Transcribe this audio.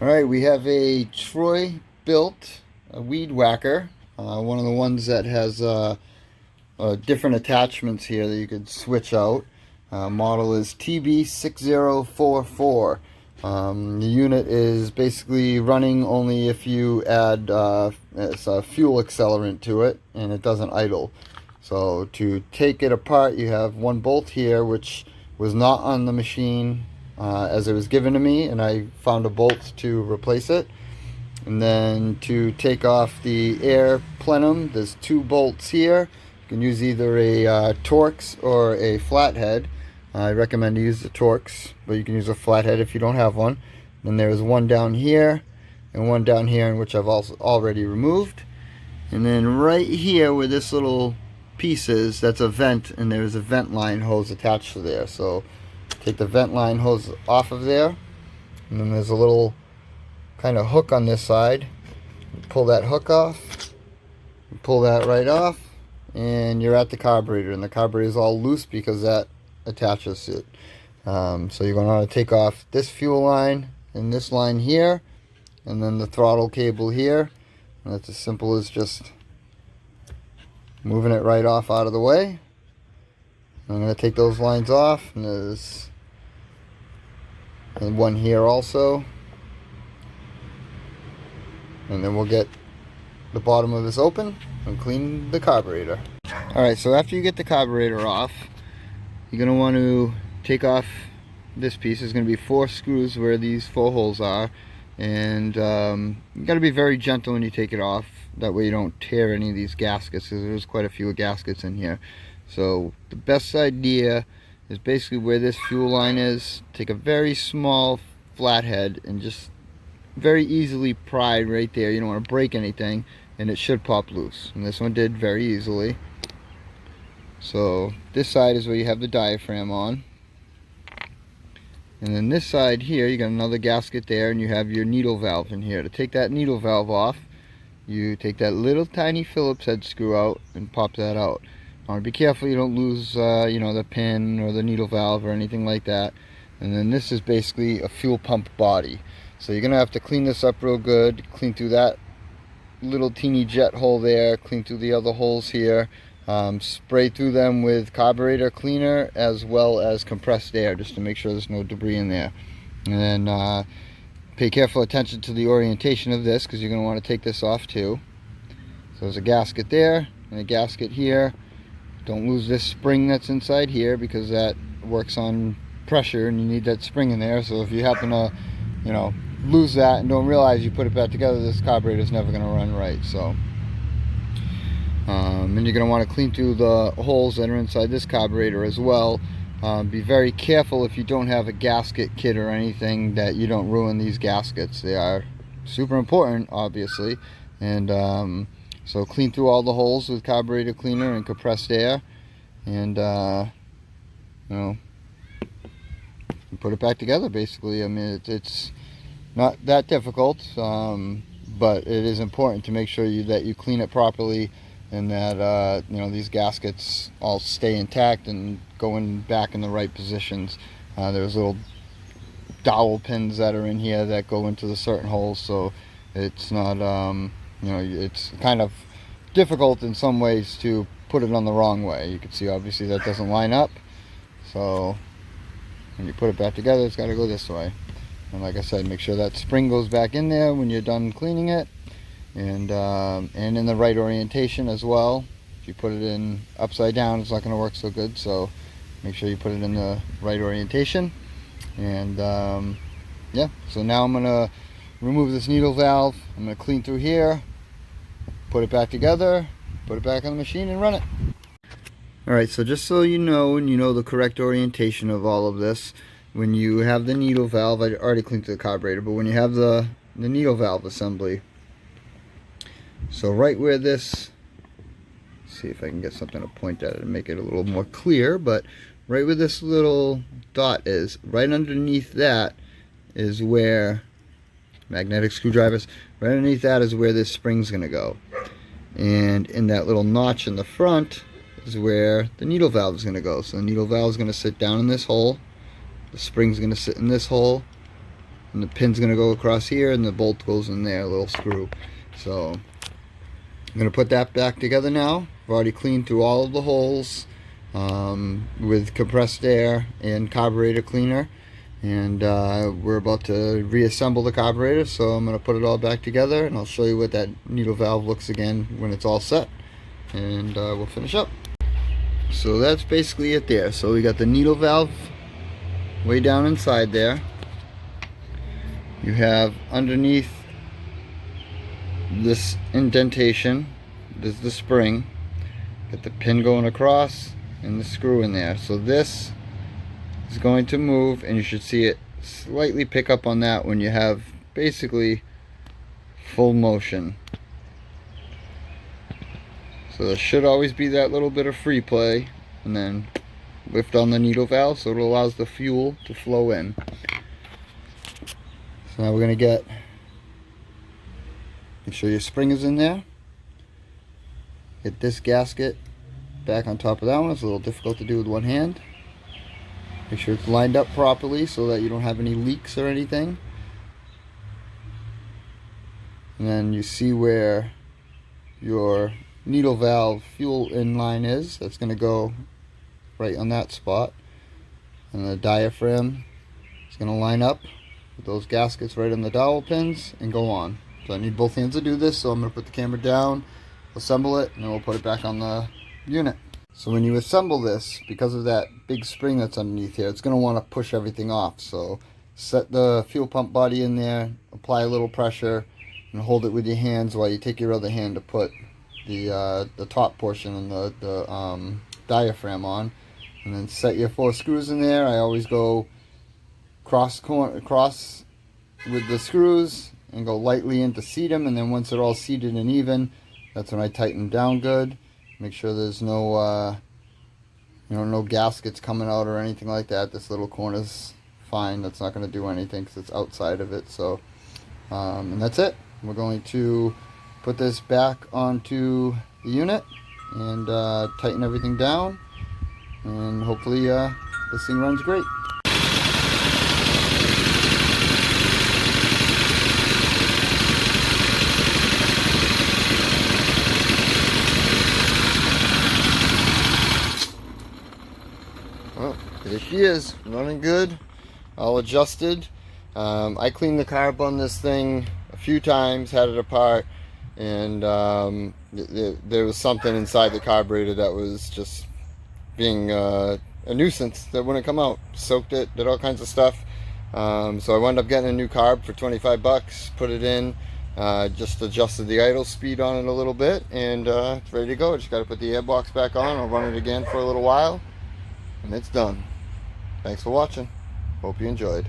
Alright, we have a Troy built weed whacker. One of the ones that has different attachments here that you could switch out. Model is TB6044. The unit is basically running only if you add it's a fuel accelerant to it, and it doesn't idle. So to take it apart, you have one bolt here which was not on the machine as it was given to me, and I found a bolt to replace it. And then to take off the air plenum, there's two bolts here. You can use either a Torx or a flathead. I recommend to use the Torx, but you can use a flathead if you don't have one. Then there's one down here and one down here, in which I've also already removed. And then right here where this little piece is, that's a vent, and there's a vent line hose attached to there. So take the vent line hose off of there, and then there's a little kind of hook on this side. Pull that hook off, pull that right off, and you're at the carburetor, and the carburetor is all loose because that attaches it. So you're going to want to take off this fuel line and this line here, and then the throttle cable here, and that's as simple as just moving it right off out of the way. I'm going to take those lines off, and there's one here also, and then we'll get the bottom of this open and clean the carburetor. Alright, so after you get the carburetor off, you're going to want to take off this piece. There's going to be 4 screws where these 4 holes are, and you got to be very gentle when you take it off. That way you don't tear any of these gaskets, because there's quite a few gaskets in here. So the best idea is basically where this fuel line is, take a very small flathead and just very easily pry right there. You don't want to break anything, and it should pop loose. And this one did very easily. So this side is where you have the diaphragm on. And then this side here, you got another gasket there, and you have your needle valve in here. To take that needle valve off, you take that little tiny Phillips head screw out and pop that out. Be careful you don't lose the pin or the needle valve or anything like that. And then this is basically a fuel pump body. So you're going to have to clean this up real good, clean through that little teeny jet hole there, clean through the other holes here, spray through them with carburetor cleaner as well as compressed air, just to make sure there's no debris in there. And then pay careful attention to the orientation of this, because you're going to want to take this off too. So there's a gasket there and a gasket here. Don't lose this spring that's inside here, because that works on pressure and you need that spring in there. So if you happen to lose that and don't realize you put it back together, this carburetor is never going to run right. So and you're going to want to clean through the holes that are inside this carburetor as well. Be very careful if you don't have a gasket kit or anything, that you don't ruin these gaskets. They are super important, obviously. And so clean through all the holes with carburetor cleaner and compressed air, and put it back together basically. I mean, it's not that difficult, but it is important to make sure that you clean it properly, and that these gaskets all stay intact and going back in the right positions. There's little dowel pins that are in here that go into the certain holes, so it's not it's kind of difficult in some ways to put it on the wrong way. You can see obviously that doesn't line up, so when you put it back together, it's got to go this way. And like I said, make sure that spring goes back in there when you're done cleaning it, and in the right orientation as well. If you put it in upside down, it's not going to work so good, so make sure you put it in the right orientation. And yeah, so now I'm going to remove this needle valve. I'm going to clean through here, put it back together, put it back on the machine, and run it. Alright, so just so you know, and you know the correct orientation of all of this, when you have the needle valve, I already cleaned the carburetor, but when you have the needle valve assembly, so right where this, see if I can get something to point at it and make it a little more clear, but right where this little dot is, right underneath that is where magnetic screwdrivers, right underneath that is where this spring's going to go. And in that little notch in the front is where the needle valve is going to go. So the needle valve is going to sit down in this hole, the spring's going to sit in this hole, and the pin's going to go across here, and the bolt goes in there, a little screw. So I'm going to put that back together now. I've already cleaned through all of the holes with compressed air and carburetor cleaner, and we're about to reassemble the carburetor, so I'm going to put it all back together, and I'll show you what that needle valve looks again when it's all set, and we'll finish up. So that's basically it there. So we got the needle valve way down inside there. You have underneath this indentation, this is the spring, got the pin going across and the screw in there. So this is going to move, and you should see it slightly pick up on that when you have basically full motion. So there should always be that little bit of free play, and then lift on the needle valve so it allows the fuel to flow in. So now we're going to make sure your spring is in there. Get this gasket back on top of that one. It's a little difficult to do with one hand. Make sure it's lined up properly so that you don't have any leaks or anything. And then you see where your needle valve fuel in line is. That's going to go right on that spot. And the diaphragm is going to line up with those gaskets right on the dowel pins and go on. So I need both hands to do this, so I'm going to put the camera down, assemble it, and then we'll put it back on the unit. So when you assemble this, because of that big spring that's underneath here, it's going to want to push everything off. So set the fuel pump body in there, apply a little pressure, and hold it with your hands while you take your other hand to put the top portion and the diaphragm on. And then set your 4 screws in there. I always go cross with the screws and go lightly in to seat them, and then once they're all seated and even, that's when I tighten them down good. Make sure there's no no gaskets coming out or anything like that. This little corner's fine. That's not going to do anything because it's outside of it. So and that's it. We're going to put this back onto the unit and tighten everything down, and hopefully this thing runs great. Well, there she is, running good, all adjusted. I cleaned the carb on this thing a few times, had it apart, and there was something inside the carburetor that was just being a nuisance that wouldn't come out. Soaked it, did all kinds of stuff. So I wound up getting a new carb for 25 bucks, put it in, just adjusted the idle speed on it a little bit, and it's ready to go. Just got to put the airbox back on. I'll run it again for a little while, and it's done. Thanks for watching. Hope you enjoyed.